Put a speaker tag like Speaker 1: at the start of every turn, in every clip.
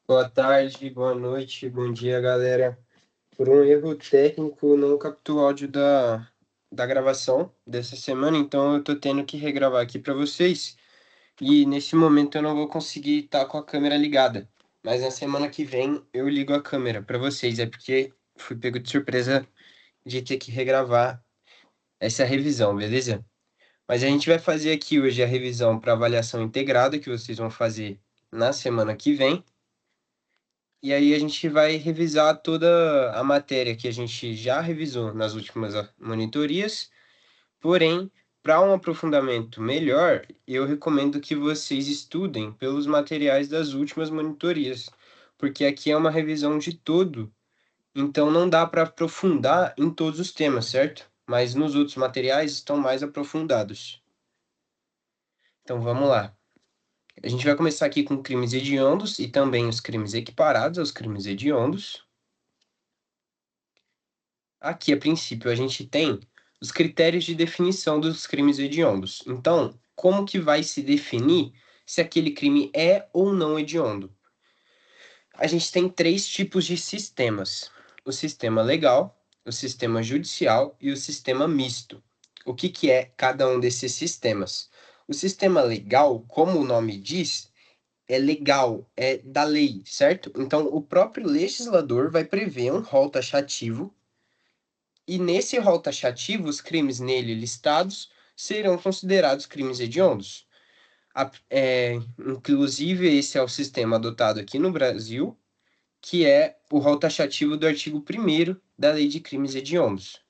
Speaker 1: Boa tarde, boa noite, bom dia, galera. Por um erro técnico, não captou o áudio da gravação dessa semana, então eu tô tendo que regravar aqui para vocês. E nesse momento eu não vou conseguir estar com a câmera ligada. Mas na semana que vem eu ligo a câmera para vocês. É porque fui pego de surpresa de ter que regravar essa revisão, beleza? Mas a gente vai fazer aqui hoje a revisão para avaliação integrada que vocês vão fazer na semana que vem. E aí a gente vai revisar toda a matéria que a gente já revisou nas últimas monitorias. Porém, para um aprofundamento melhor, eu recomendo que vocês estudem pelos materiais das últimas monitorias, porque aqui é uma revisão de todo, então não dá para aprofundar em todos os temas, certo? Mas nos outros materiais estão mais aprofundados. Então vamos lá. A gente vai começar aqui com crimes hediondos e também os crimes equiparados aos crimes hediondos. Aqui, a princípio, a gente tem os critérios de definição dos crimes hediondos. Então, como que vai se definir se aquele crime é ou não hediondo? A gente tem três tipos de sistemas: o sistema legal, o sistema judicial e o sistema misto. O que que é cada um desses sistemas? O sistema legal, como o nome diz, é legal, é da lei, certo? Então, o próprio legislador vai prever um rol taxativo e nesse rol taxativo, os crimes nele listados serão considerados crimes hediondos. Inclusive, esse é o sistema adotado aqui no Brasil, que é o rol taxativo do artigo 1º da Lei de Crimes Hediondos.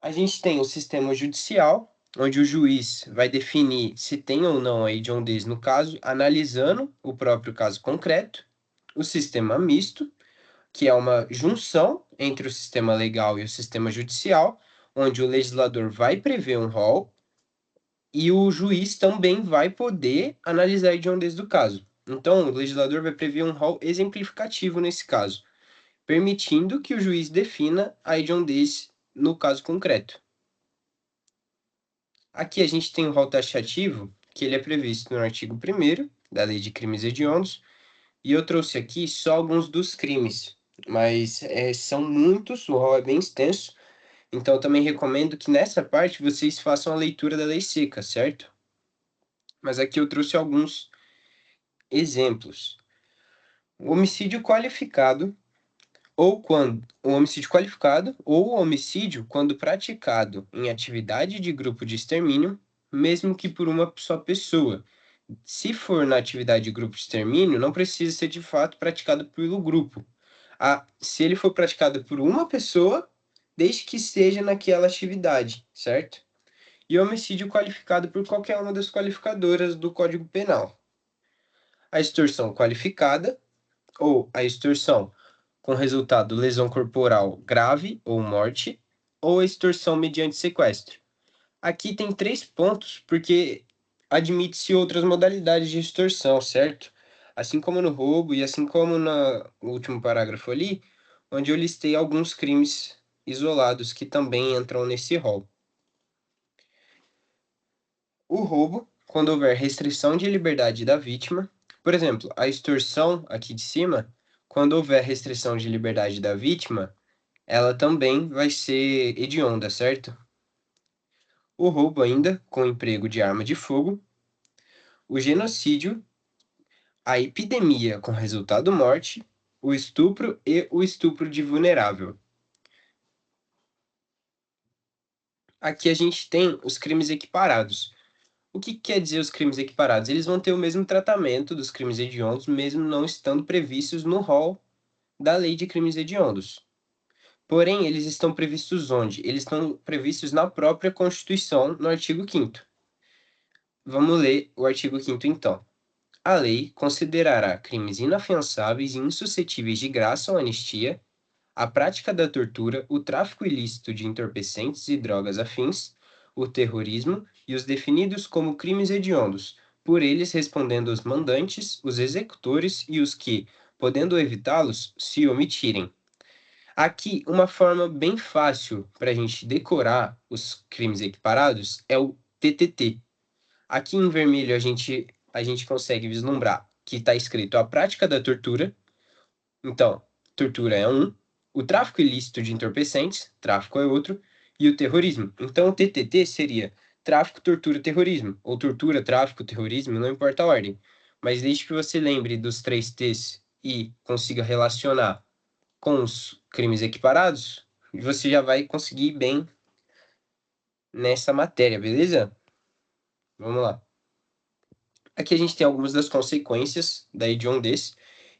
Speaker 1: A gente tem o sistema judicial, onde o juiz vai definir se tem ou não a hediondez no caso, analisando o próprio caso concreto. O sistema misto, que é uma junção entre o sistema legal e o sistema judicial, onde o legislador vai prever um rol e o juiz também vai poder analisar a hediondez do caso. Então, o legislador vai prever um rol exemplificativo nesse caso, permitindo que o juiz defina a hediondez no caso concreto. Aqui a gente tem o rol taxativo, que ele é previsto no artigo 1º da Lei de Crimes Hediondos, e eu trouxe aqui só alguns dos crimes, mas são muitos, o rol é bem extenso, então eu também recomendo que nessa parte vocês façam a leitura da lei seca, certo? Mas aqui eu trouxe alguns exemplos. O homicídio qualificado, o homicídio qualificado ou o homicídio quando praticado em atividade de grupo de extermínio, mesmo que por uma só pessoa. Se for na atividade de grupo de extermínio, não precisa ser de fato praticado pelo grupo. Se ele for praticado por uma pessoa, desde que seja naquela atividade, certo? E homicídio qualificado por qualquer uma das qualificadoras do Código Penal. A extorsão qualificada, ou a extorsão com resultado lesão corporal grave ou morte, ou a extorsão mediante sequestro. Aqui tem três pontos, porque admite-se outras modalidades de extorsão, certo? Assim como no roubo e assim como no último parágrafo ali, onde eu listei alguns crimes isolados que também entram nesse rol. O roubo, quando houver restrição de liberdade da vítima, por exemplo, a extorsão aqui de cima, quando houver restrição de liberdade da vítima, ela também vai ser hedionda, certo? O roubo ainda, com emprego de arma de fogo, o genocídio, a epidemia com resultado morte, o estupro e o estupro de vulnerável. Aqui a gente tem os crimes equiparados. O que quer dizer os crimes equiparados? Eles vão ter o mesmo tratamento dos crimes hediondos, mesmo não estando previstos no rol da Lei de Crimes Hediondos. Porém, eles estão previstos onde? Eles estão previstos na própria Constituição, no artigo 5º. Vamos ler o artigo 5º então. A lei considerará crimes inafiançáveis e insuscetíveis de graça ou anistia a prática da tortura, o tráfico ilícito de entorpecentes e drogas afins, o terrorismo e os definidos como crimes hediondos, por eles respondendo os mandantes, os executores e os que, podendo evitá-los, se omitirem. Aqui, uma forma bem fácil para a gente decorar os crimes equiparados é o TTT. Aqui em vermelho a gente consegue vislumbrar que está escrito a prática da tortura. Então, tortura é um, o tráfico ilícito de entorpecentes, tráfico é outro, e o terrorismo. Então, o TTT seria tráfico, tortura, terrorismo, ou tortura, tráfico, terrorismo, não importa a ordem. Mas desde que você lembre dos 3 T's e consiga relacionar com os crimes equiparados, você já vai conseguir ir bem nessa matéria, beleza? Vamos lá. Aqui a gente tem algumas das consequências da hediondez.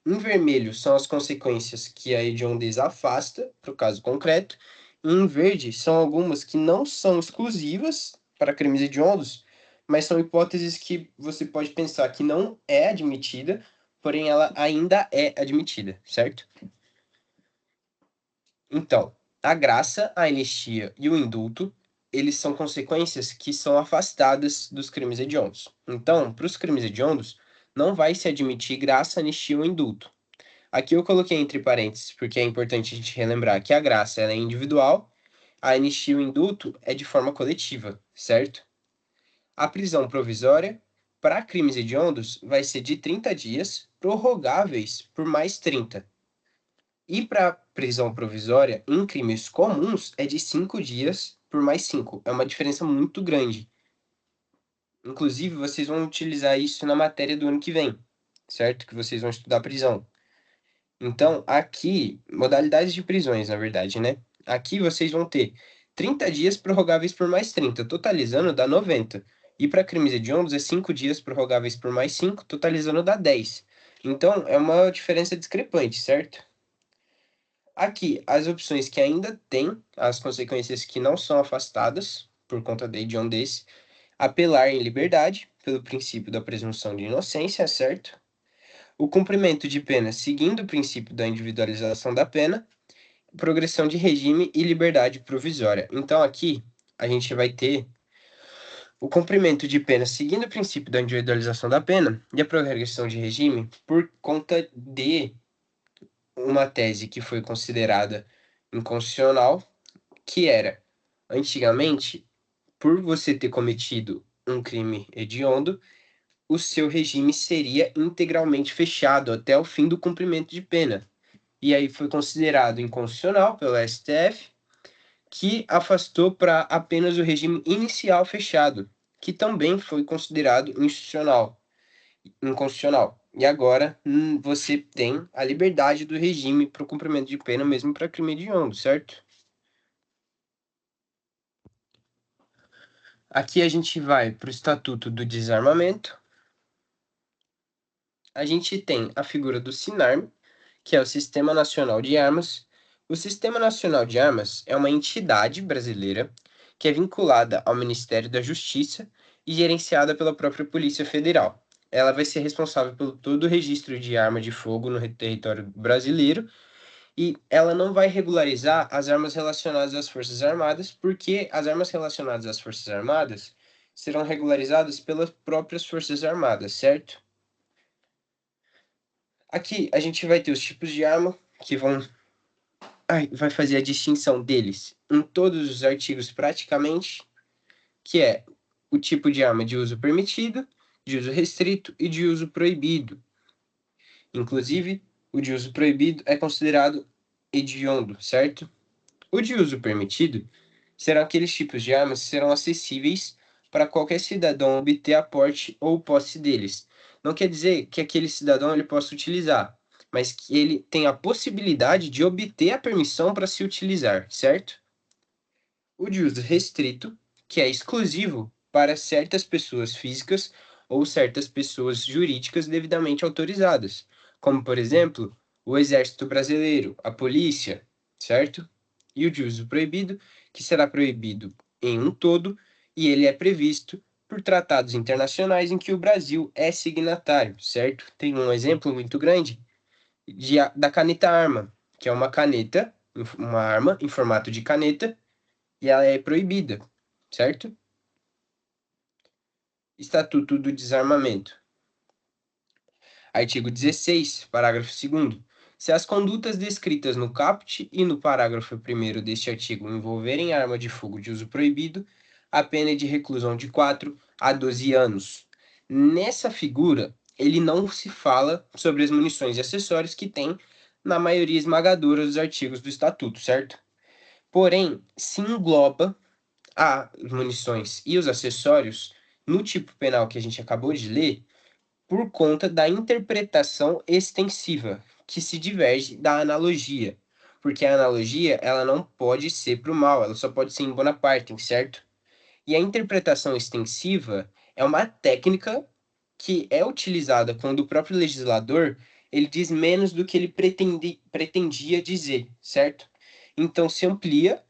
Speaker 1: Em vermelho são as consequências que a hediondez afasta, para o caso concreto. E em verde são algumas que não são exclusivas para crimes hediondos, mas são hipóteses que você pode pensar que não é admitida, porém ela ainda é admitida, certo? Então, a graça, a anistia e o indulto, eles são consequências que são afastadas dos crimes hediondos. Então, para os crimes hediondos, não vai se admitir graça, anistia ou indulto. Aqui eu coloquei entre parênteses, porque é importante a gente relembrar que a graça ela é individual, a anistia e o indulto é de forma coletiva, certo? A prisão provisória, para crimes hediondos, vai ser de 30 dias, prorrogáveis por mais 30. E para prisão provisória, em crimes comuns, é de 5 dias por mais 5. É uma diferença muito grande. Inclusive, vocês vão utilizar isso na matéria do ano que vem, certo? Que vocês vão estudar prisão. Então, aqui, modalidades de prisões, na verdade, né? Aqui vocês vão ter 30 dias prorrogáveis por mais 30, totalizando dá 90. E para crimes hediondos é 5 dias prorrogáveis por mais 5, totalizando dá 10. Então, é uma diferença discrepante, certo? Aqui, as opções que ainda têm as consequências que não são afastadas por conta da hediondez, apelar em liberdade, pelo princípio da presunção de inocência, certo? O cumprimento de pena seguindo o princípio da individualização da pena, progressão de regime e liberdade provisória. Então, aqui, a gente vai ter o cumprimento de pena seguindo o princípio da individualização da pena e a progressão de regime por conta de uma tese que foi considerada inconstitucional, que era, antigamente, por você ter cometido um crime hediondo, o seu regime seria integralmente fechado até o fim do cumprimento de pena. E aí foi considerado inconstitucional pelo STF, que afastou para apenas o regime inicial fechado, que também foi considerado inconstitucional. E agora você tem a liberdade do regime para o cumprimento de pena, mesmo para crime hediondo, certo? Aqui a gente vai para o Estatuto do Desarmamento. A gente tem a figura do SINARM, que é o Sistema Nacional de Armas. O Sistema Nacional de Armas é uma entidade brasileira que é vinculada ao Ministério da Justiça e gerenciada pela própria Polícia Federal. Ela vai ser responsável pelo todo o registro de arma de fogo no território brasileiro e ela não vai regularizar as armas relacionadas às Forças Armadas, porque as armas relacionadas às Forças Armadas serão regularizadas pelas próprias Forças Armadas, certo? Aqui a gente vai ter os tipos de arma que vai fazer a distinção deles em todos os artigos praticamente, que é o tipo de arma de uso permitido, de uso restrito e de uso proibido. Inclusive, o de uso proibido é considerado hediondo, certo? O de uso permitido serão aqueles tipos de armas que serão acessíveis para qualquer cidadão obter a porte ou posse deles. Não quer dizer que aquele cidadão ele possa utilizar, mas que ele tem a possibilidade de obter a permissão para se utilizar, certo? O de uso restrito, que é exclusivo para certas pessoas físicas ou certas pessoas jurídicas devidamente autorizadas, como, por exemplo, o Exército Brasileiro, a polícia, certo? E o de uso proibido, que será proibido em um todo, e ele é previsto por tratados internacionais em que o Brasil é signatário, certo? Tem um exemplo muito grande da caneta arma, que é uma arma em formato de caneta, e ela é proibida, certo? Estatuto do Desarmamento. Artigo 16, parágrafo 2º. Se as condutas descritas no caput e no parágrafo 1º deste artigo envolverem arma de fogo de uso proibido, a pena é de reclusão de 4 a 12 anos. Nessa figura, ele não se fala sobre as munições e acessórios que tem na maioria esmagadora dos artigos do Estatuto, certo? Porém, se engloba as munições e os acessórios no tipo penal que a gente acabou de ler por conta da interpretação extensiva, que se diverge da analogia. Porque a analogia, ela não pode ser para o mal, ela só pode ser em Bonaparte, certo? E a interpretação extensiva é uma técnica que é utilizada quando o próprio legislador ele diz menos do que ele pretendia dizer, certo? Então se amplia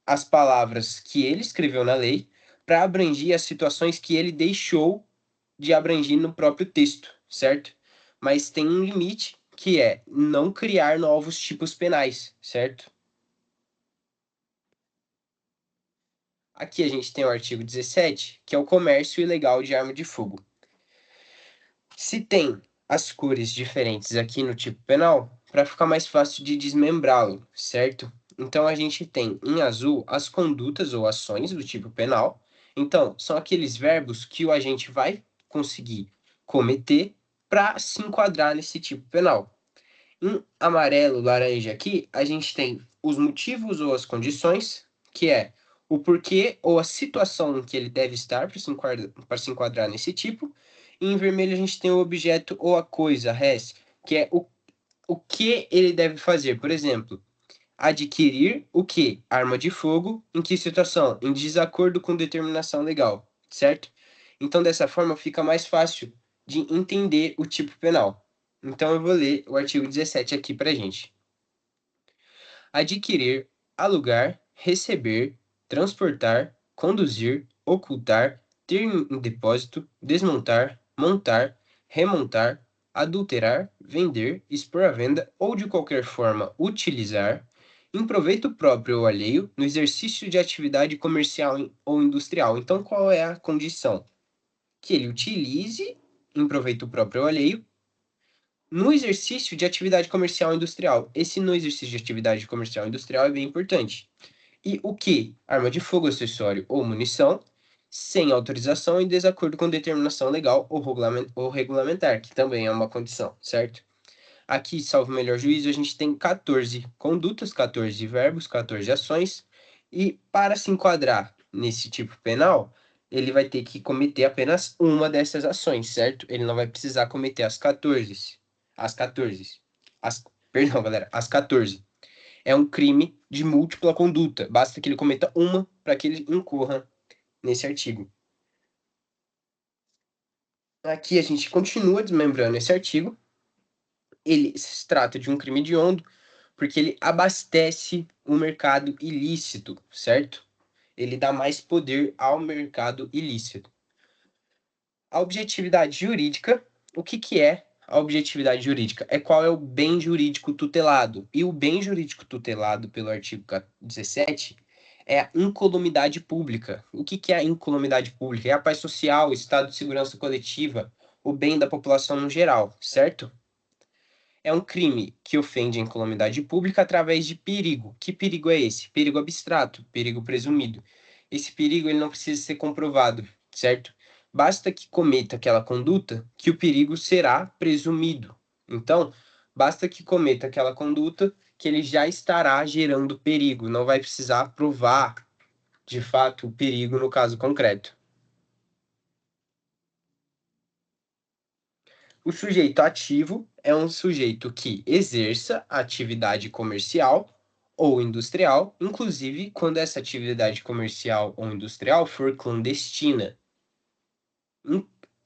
Speaker 1: as palavras que ele escreveu na lei para abranger as situações que ele deixou de abranger no próprio texto, certo? Mas tem um limite que é não criar novos tipos penais, certo? Aqui a gente tem o artigo 17, que é o comércio ilegal de arma de fogo. Se tem as cores diferentes aqui no tipo penal, para ficar mais fácil de desmembrá-lo, certo? Então a gente tem em azul as condutas ou ações do tipo penal. Então, são aqueles verbos que o agente vai conseguir cometer para se enquadrar nesse tipo penal. Em amarelo, laranja aqui, a gente tem os motivos ou as condições, que é o porquê ou a situação em que ele deve estar para se enquadrar nesse tipo. E em vermelho a gente tem o objeto ou a coisa, res, que é o que ele deve fazer. Por exemplo, adquirir o que? Arma de fogo. Em que situação? Em desacordo com determinação legal, certo? Então, dessa forma, fica mais fácil de entender o tipo penal. Então, eu vou ler o artigo 17 aqui para gente. Adquirir, alugar, receber, transportar, conduzir, ocultar, ter em depósito, desmontar, montar, remontar, adulterar, vender, expor à venda ou de qualquer forma utilizar, em proveito próprio ou alheio, no exercício de atividade comercial ou industrial. Então, qual é a condição? Que ele utilize em proveito próprio ou alheio no exercício de atividade comercial e industrial. Esse no exercício de atividade comercial e industrial é bem importante. E o que? Arma de fogo, acessório ou munição, sem autorização em desacordo com determinação legal ou regulamentar, que também é uma condição, certo? Aqui, salvo o melhor juízo, a gente tem 14 condutas, 14 verbos, 14 ações, e para se enquadrar nesse tipo penal, ele vai ter que cometer apenas uma dessas ações, certo? Ele não vai precisar cometer as 14. As 14. As, perdão, galera, as 14. É um crime de múltipla conduta. Basta que ele cometa uma para que ele incorra nesse artigo. Aqui a gente continua desmembrando esse artigo. Ele se trata de um crime hediondo porque ele abastece o mercado ilícito, certo? Ele dá mais poder ao mercado ilícito. A objetividade jurídica, o que que é a objetividade jurídica? É qual é o bem jurídico tutelado. E o bem jurídico tutelado pelo artigo 17 é a incolumidade pública. O que que é a incolumidade pública? É a paz social, o estado de segurança coletiva, o bem da população no geral, certo? É um crime que ofende a incolumidade pública através de perigo. Que perigo é esse? Perigo abstrato, perigo presumido. Esse perigo ele não precisa ser comprovado, certo? Basta que cometa aquela conduta que o perigo será presumido. Então, basta que cometa aquela conduta que ele já estará gerando perigo, não vai precisar provar de fato o perigo no caso concreto. O sujeito ativo é um sujeito que exerça atividade comercial ou industrial, inclusive quando essa atividade comercial ou industrial for clandestina.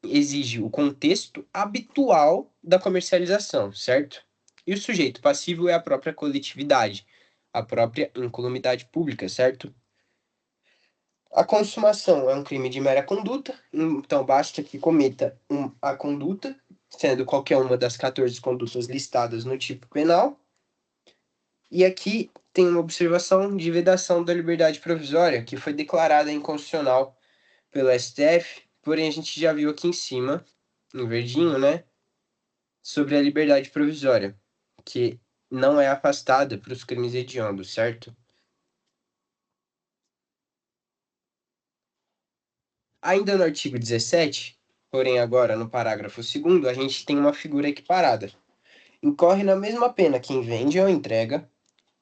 Speaker 1: Exige o contexto habitual da comercialização, certo? E o sujeito passivo é a própria coletividade, a própria incolumidade pública, certo? A consumação é um crime de mera conduta, então basta que cometa a conduta, sendo qualquer uma das 14 condutas listadas no tipo penal. E aqui tem uma observação de vedação da liberdade provisória, que foi declarada inconstitucional pelo STF, porém a gente já viu aqui em cima, em verdinho, né, sobre a liberdade provisória, que não é afastada para os crimes hediondos, certo? Ainda no artigo 17, Porém, agora, no parágrafo segundo, a gente tem uma figura equiparada. Incorre na mesma pena quem vende ou entrega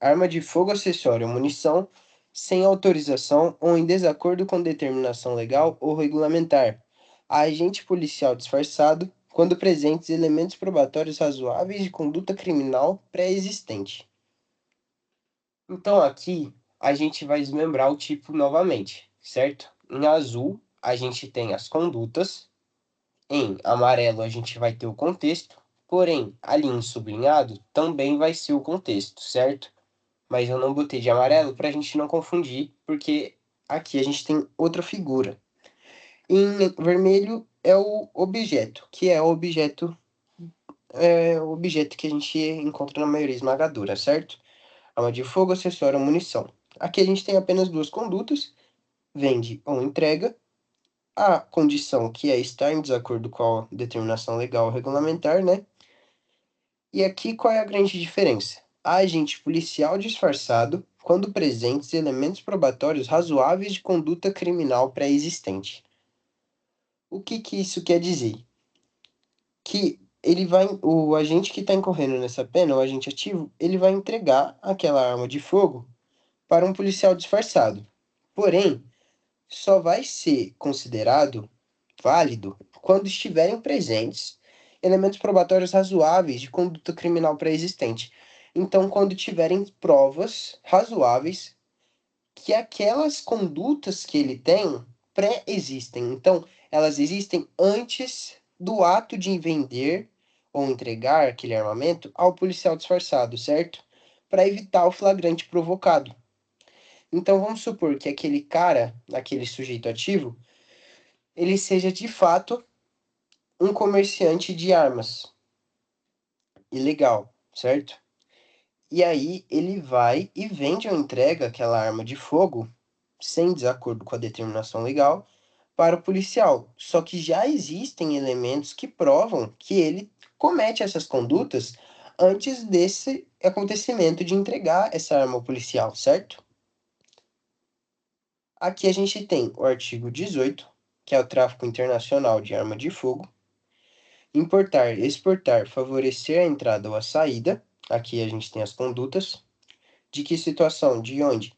Speaker 1: arma de fogo, acessório ou munição sem autorização ou em desacordo com determinação legal ou regulamentar a agente policial disfarçado, quando presentes elementos probatórios razoáveis de conduta criminal pré-existente. Então aqui a gente vai desmembrar o tipo novamente, certo? Em azul a gente tem as condutas, em amarelo a gente vai ter o contexto, porém ali em sublinhado também vai ser o contexto, certo? Mas eu não botei de amarelo para a gente não confundir, porque aqui a gente tem outra figura. Em vermelho é o objeto, que é o objeto que a gente encontra na maioria esmagadora, certo? Arma de fogo, acessório, munição. Aqui a gente tem apenas duas condutas, vende ou entrega. A condição que é estar em desacordo com a determinação legal ou regulamentar, né? E aqui qual é a grande diferença? A agente policial disfarçado, quando presentes elementos probatórios razoáveis de conduta criminal pré-existente. O que isso quer dizer? Que o agente que está incorrendo nessa pena, o agente ativo, ele vai entregar aquela arma de fogo para um policial disfarçado. Porém, só vai ser considerado válido quando estiverem presentes elementos probatórios razoáveis de conduta criminal pré-existente. Então, quando tiverem provas razoáveis que aquelas condutas que ele tem pré-existem. Então, elas existem antes do ato de vender ou entregar aquele armamento ao policial disfarçado, certo? Para evitar o flagrante provocado. Então, vamos supor que aquele cara, aquele sujeito ativo, ele seja de fato um comerciante de armas ilegal, certo? E aí ele vai e vende ou entrega aquela arma de fogo sem desacordo com a determinação legal para o policial. Só que já existem elementos que provam que ele comete essas condutas antes desse acontecimento de entregar essa arma ao policial, certo? Aqui a gente tem o artigo 18, que é o tráfico internacional de arma de fogo. Importar, exportar, favorecer a entrada ou a saída. Aqui a gente tem as condutas. De que situação? De onde?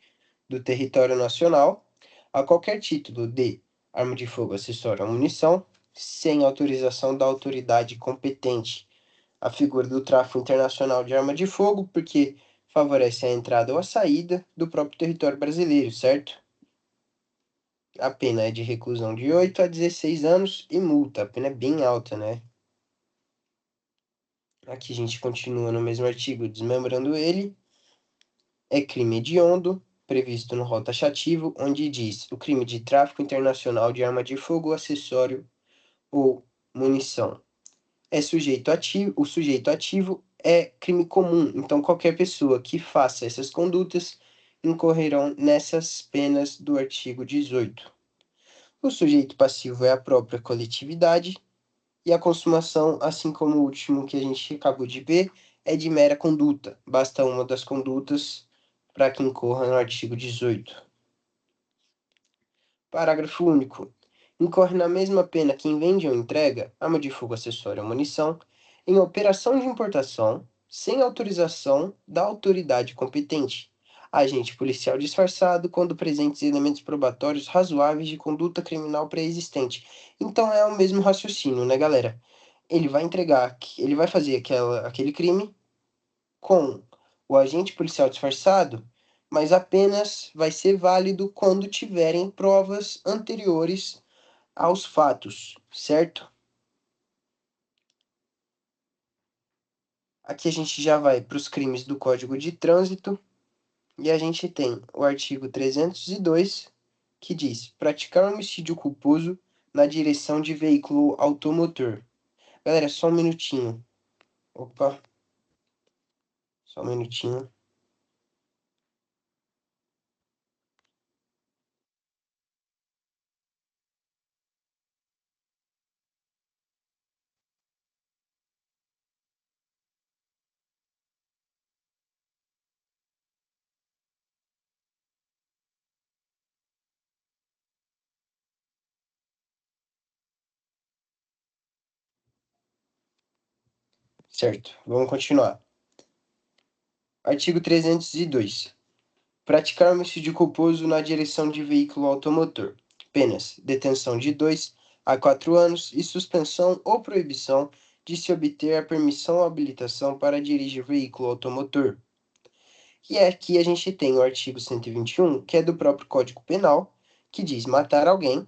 Speaker 1: Do território nacional, a qualquer título de arma de fogo, acessório ou munição, sem autorização da autoridade competente. A figura do tráfico internacional de arma de fogo, porque favorece a entrada ou a saída do próprio território brasileiro, certo? A pena é de reclusão de 8 a 16 anos e multa. A pena é bem alta, né? Aqui a gente continua no mesmo artigo, desmembrando ele. É crime hediondo, previsto no rol taxativo, onde diz o crime de tráfico internacional de arma de fogo, acessório ou munição. O sujeito ativo é crime comum, então qualquer pessoa que faça essas condutas incorrerão nessas penas do artigo 18. O sujeito passivo é a própria coletividade e a consumação, assim como o último que a gente acabou de ver, é de mera conduta. Basta uma das condutas para que incorra no artigo 18. Parágrafo único. Incorre na mesma pena quem vende ou entrega arma de fogo, acessório ou munição em operação de importação sem autorização da autoridade competente. Agente policial disfarçado quando presentes elementos probatórios razoáveis de conduta criminal pré-existente. Então é o mesmo raciocínio, né, galera? Ele vai fazer aquele crime com o agente policial disfarçado, mas apenas vai ser válido quando tiverem provas anteriores aos fatos, certo? Aqui a gente já vai para os crimes do Código de Trânsito e a gente tem o artigo 302, que diz: praticar homicídio culposo na direção de veículo automotor. Galera, só um minutinho. Opa, só um minutinho. Certo, vamos continuar. Artigo 302. Praticar homicídio culposo na direção de veículo automotor. Penas: detenção de 2 a 4 anos e suspensão ou proibição de se obter a permissão ou habilitação para dirigir veículo automotor. E aqui a gente tem o artigo 121, que é do próprio Código Penal, que diz matar alguém.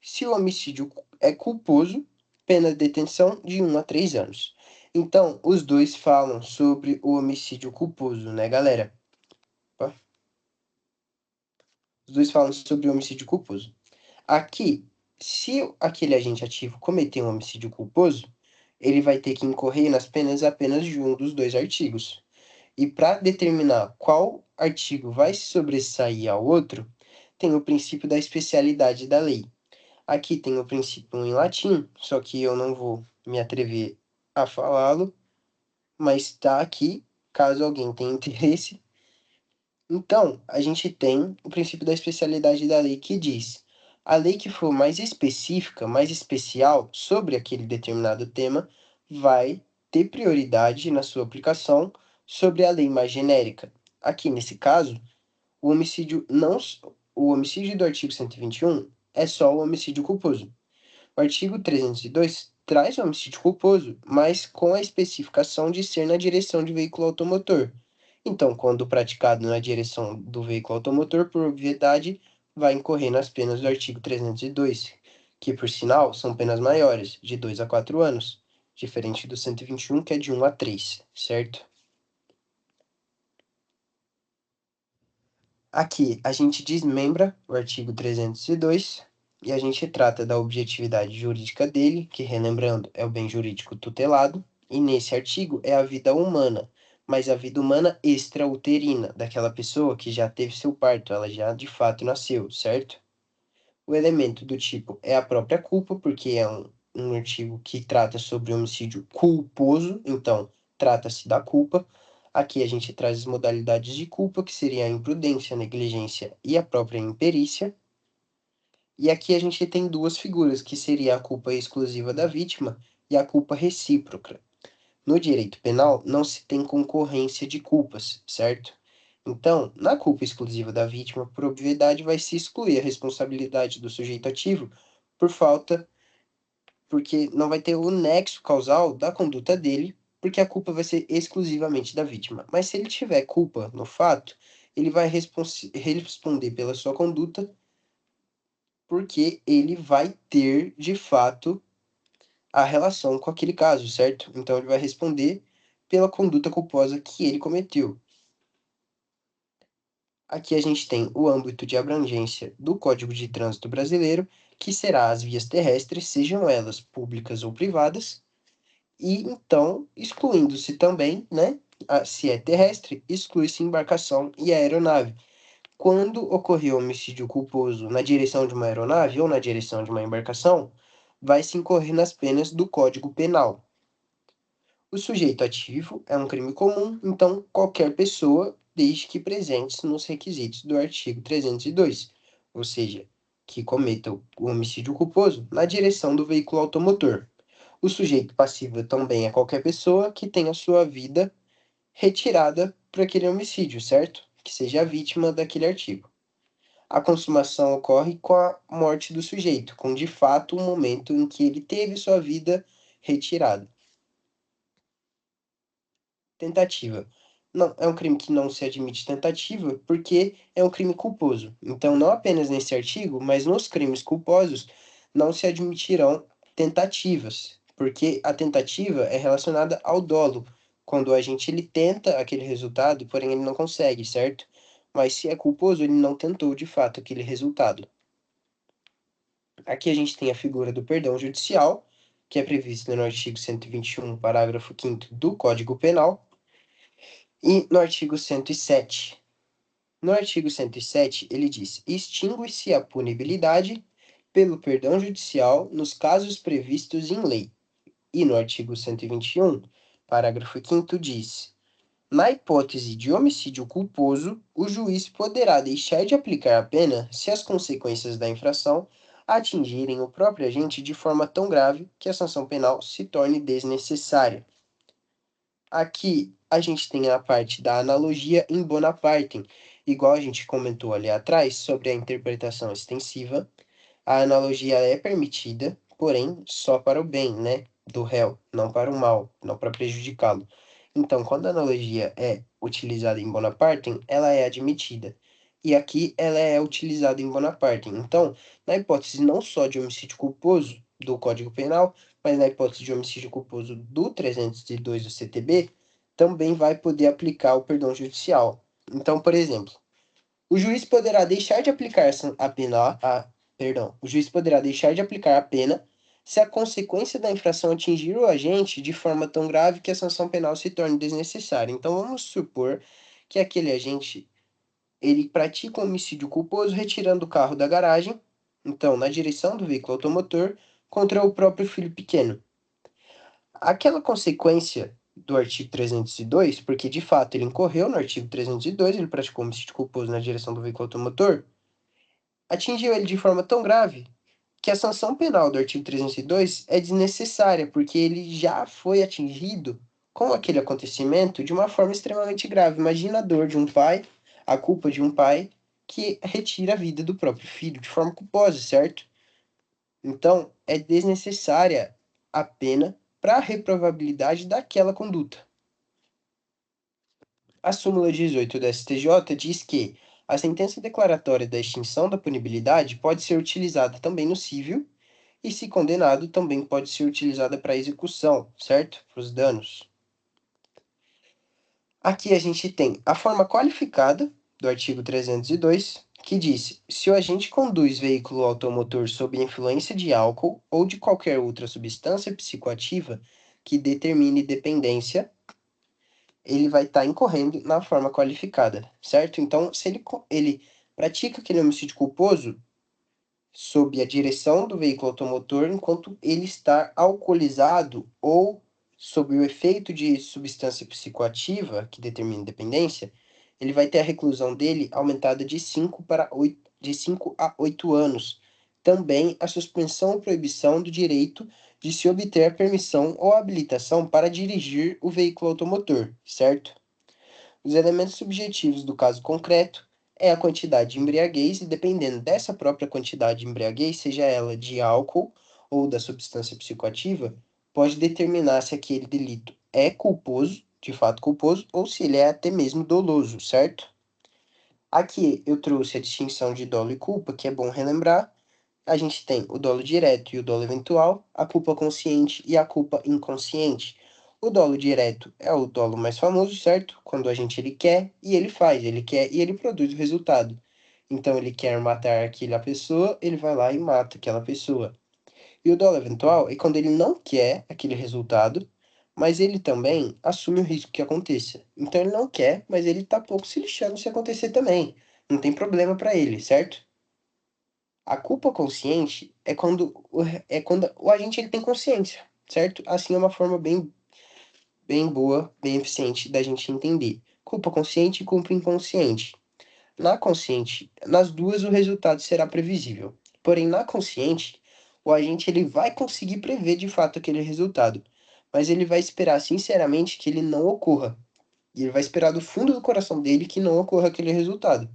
Speaker 1: Se o homicídio é culposo, pena de detenção de 1 a 3 anos. Então, os dois falam sobre o homicídio culposo, né, galera? Opa. Os dois falam sobre o homicídio culposo. Aqui, se aquele agente ativo cometer um homicídio culposo, ele vai ter que incorrer nas penas apenas de um dos dois artigos. E para determinar qual artigo vai se sobressair ao outro, tem o princípio da especialidade da lei. Aqui tem o princípio em latim, só que eu não vou me atrever a falá-lo, mas está aqui, caso alguém tenha interesse. Então, a gente tem o princípio da especialidade da lei que diz: a lei que for mais específica, mais especial sobre aquele determinado tema, vai ter prioridade na sua aplicação sobre a lei mais genérica. Aqui, nesse caso, o homicídio não, o homicídio do artigo 121 é só o homicídio culposo. O artigo 302 traz o homicídio culposo, mas com a especificação de ser na direção de veículo automotor. Então, quando praticado na direção do veículo automotor, por obviedade, vai incorrer nas penas do artigo 302, que, por sinal, são penas maiores, de 2 a 4 anos, diferente do 121, que é de 1 a 3, certo? Aqui, a gente desmembra o artigo 302 e a gente trata da objetividade jurídica dele, que, relembrando, é o bem jurídico tutelado, e nesse artigo é a vida humana, mas a vida humana extrauterina, daquela pessoa que já teve seu parto, ela já de fato nasceu, certo? O elemento do tipo é a própria culpa, porque é um artigo que trata sobre homicídio culposo, então trata-se da culpa. Aqui a gente traz as modalidades de culpa, que seria a imprudência, a negligência e a própria imperícia. E aqui a gente tem duas figuras, que seria a culpa exclusiva da vítima e a culpa recíproca. No direito penal, não se tem concorrência de culpas, certo? Então, na culpa exclusiva da vítima, por obviedade, vai se excluir a responsabilidade do sujeito ativo por falta, porque não vai ter o nexo causal da conduta dele, porque a culpa vai ser exclusivamente da vítima. Mas se ele tiver culpa no fato, ele vai responder pela sua conduta, porque ele vai ter, de fato, a relação com aquele caso, certo? Então ele vai responder pela conduta culposa que ele cometeu. Aqui a gente tem o âmbito de abrangência do Código de Trânsito Brasileiro, que será as vias terrestres, sejam elas públicas ou privadas, e então, excluindo-se também, né, se é terrestre, exclui-se embarcação e aeronave. Quando ocorreu homicídio culposo na direção de uma aeronave ou na direção de uma embarcação, vai se incorrer nas penas do Código Penal. O sujeito ativo é um crime comum, então qualquer pessoa, desde que presente nos requisitos do artigo 302, ou seja, que cometa o homicídio culposo na direção do veículo automotor. O sujeito passivo também é qualquer pessoa que tenha sua vida retirada por aquele homicídio, certo? Que seja a vítima daquele artigo. A consumação ocorre com a morte do sujeito, com de fato o momento em que ele teve sua vida retirada. Tentativa. Não, é um crime que não se admite tentativa porque é um crime culposo. Então, não apenas nesse artigo, mas nos crimes culposos não se admitirão tentativas, porque a tentativa é relacionada ao dolo, quando a gente ele tenta aquele resultado, porém ele não consegue, certo? Mas se é culposo, ele não tentou de fato aquele resultado. Aqui a gente tem a figura do perdão judicial, que é prevista no artigo 121, parágrafo 5º do Código Penal, e no artigo 107. No artigo 107, ele diz: extingue-se a punibilidade pelo perdão judicial nos casos previstos em lei. E no artigo 121, parágrafo 5º, diz: na hipótese de homicídio culposo, o juiz poderá deixar de aplicar a pena se as consequências da infração atingirem o próprio agente de forma tão grave que a sanção penal se torne desnecessária. Aqui a gente tem a parte da analogia em Bonapartem, igual a gente comentou ali atrás sobre a interpretação extensiva. A analogia é permitida, porém só para o bem, né, do réu, não para o mal, não para prejudicá-lo. Então, quando a analogia é utilizada em Bonapartem, ela é admitida. E aqui ela é utilizada em Bonapartem. Então, na hipótese não só de homicídio culposo do Código Penal, mas na hipótese de homicídio culposo do 302 do CTB, também vai poder aplicar o perdão judicial. Então, por exemplo, o juiz poderá deixar de aplicar a pena, o juiz poderá deixar de aplicar a pena se a consequência da infração atingir o agente de forma tão grave que a sanção penal se torne desnecessária. Então, vamos supor que aquele agente ele pratica um homicídio culposo retirando o carro da garagem, então, na direção do veículo automotor, contra o próprio filho pequeno. Aquela consequência do artigo 302, porque de fato ele incorreu no artigo 302, ele praticou homicídio culposo na direção do veículo automotor, atingiu ele de forma tão grave que a sanção penal do artigo 302 é desnecessária, porque ele já foi atingido com aquele acontecimento de uma forma extremamente grave. Imagina a dor de um pai, a culpa de um pai que retira a vida do próprio filho de forma culposa, certo? Então, é desnecessária a pena para a reprovabilidade daquela conduta. A súmula 18 do STJ diz que a sentença declaratória da extinção da punibilidade pode ser utilizada também no civil e, se condenado, também pode ser utilizada para execução, certo? Para os danos. Aqui a gente tem a forma qualificada do artigo 302, que diz: se o agente conduz veículo automotor sob influência de álcool ou de qualquer outra substância psicoativa que determine dependência, ele vai estar incorrendo na forma qualificada, certo? Então, se ele pratica aquele homicídio culposo sob a direção do veículo automotor enquanto ele está alcoolizado ou sob o efeito de substância psicoativa que determina dependência, ele vai ter a reclusão dele aumentada de 5 a 8 anos. Também a suspensão ou proibição do direito de se obter a permissão ou habilitação para dirigir o veículo automotor, certo? Os elementos subjetivos do caso concreto é a quantidade de embriaguez e, dependendo dessa própria quantidade de embriaguez, seja ela de álcool ou da substância psicoativa, pode determinar se aquele delito é culposo, de fato culposo, ou se ele é até mesmo doloso, certo? Aqui eu trouxe a distinção de dolo e culpa, que é bom relembrar. A gente tem o dolo direto e o dolo eventual, a culpa consciente e a culpa inconsciente. O dolo direto é o dolo mais famoso, certo? Quando a gente ele quer e ele faz, ele quer e ele produz o resultado. Então ele quer matar aquela pessoa, ele vai lá e mata aquela pessoa. E o dolo eventual é quando ele não quer aquele resultado, mas ele também assume o risco que aconteça. Então ele não quer, mas ele tá pouco se lixando se acontecer também. Não tem problema para ele, certo? A culpa consciente é quando o agente ele tem consciência, certo? Assim é uma forma bem boa, bem eficiente da gente entender. Culpa consciente e culpa inconsciente. Na consciente, nas duas o resultado será previsível. Porém, na consciente, o agente ele vai conseguir prever de fato aquele resultado, mas ele vai esperar sinceramente que ele não ocorra. E ele vai esperar do fundo do coração dele que não ocorra aquele resultado.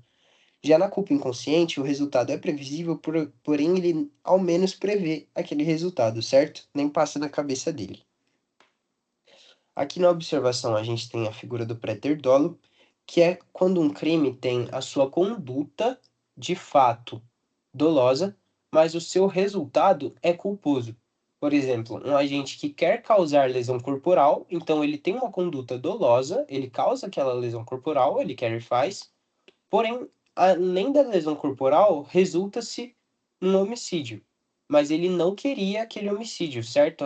Speaker 1: Já na culpa inconsciente, o resultado é previsível, porém ele ao menos prevê aquele resultado, certo? Nem passa na cabeça dele. Aqui na observação a gente tem a figura do préter dolo, que é quando um crime tem a sua conduta de fato dolosa, mas o seu resultado é culposo. Por exemplo, um agente que quer causar lesão corporal, então ele tem uma conduta dolosa, ele causa aquela lesão corporal, ele quer e faz, porém, além da lesão corporal, resulta-se um homicídio. Mas ele não queria aquele homicídio, certo?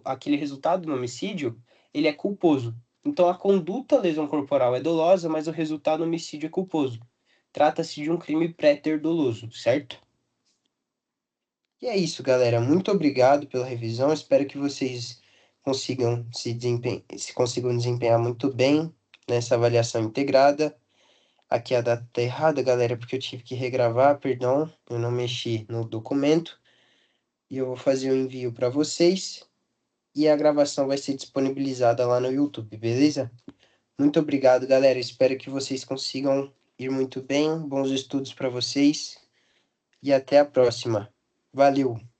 Speaker 1: Aquele resultado do homicídio, ele é culposo. Então a conduta lesão corporal é dolosa, mas o resultado homicídio é culposo. Trata-se de um crime préter doloso, certo? E é isso, galera. Muito obrigado pela revisão. Espero que vocês consigam desempenhar muito bem nessa avaliação integrada. Aqui a data tá errada, galera, porque eu tive que regravar, perdão, eu não mexi no documento. E eu vou fazer o envio para vocês. e a gravação vai ser disponibilizada lá no YouTube, beleza? Muito obrigado, galera. Espero que vocês consigam ir muito bem. Bons estudos para vocês e até a próxima. Valeu!